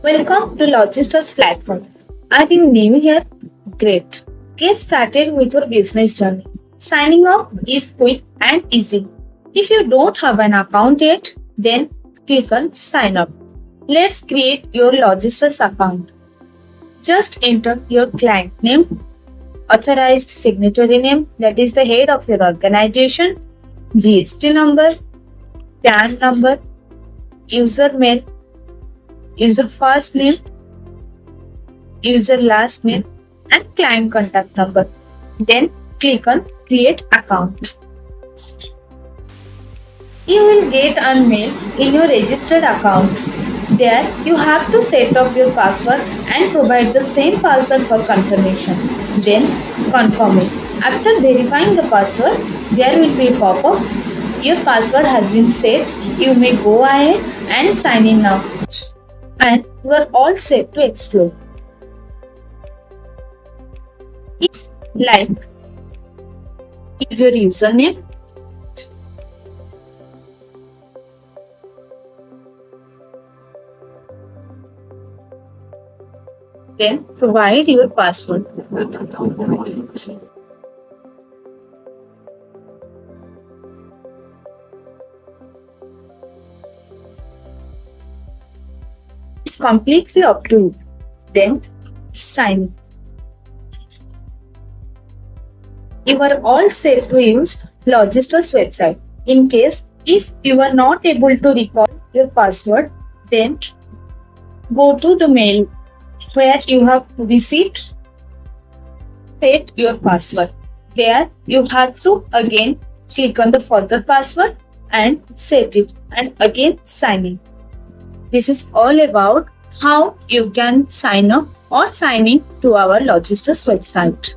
Welcome to LOGISTOS platform. Are you new here? Great. Get started with your business journey. Signing up is quick and easy. If you don't have an account yet, then click on sign up. Let's create your LOGISTOS account. Just enter your client name, authorized signatory name, that is the head of your organization, GST number, PAN number, user mail, user first name, user last name, and client contact number. Then click on create account. You will get a mail in your registered account. There you have to set up your password and provide the same password for confirmation. Then confirm it. After verifying the password, there will be a pop-up. Your password has been set. You may go ahead and sign in now. And you are all set to explore. Like, give your username, then provide your password. It's completely up to you. Then sign. You are all set to use LOGISTOS website. In case if you are not able to recall your password, then go to the mail where you have received set your password. There you have to again click on the further password and set it and again sign in. This is all about how you can sign up or sign in to our LOGISTOS website.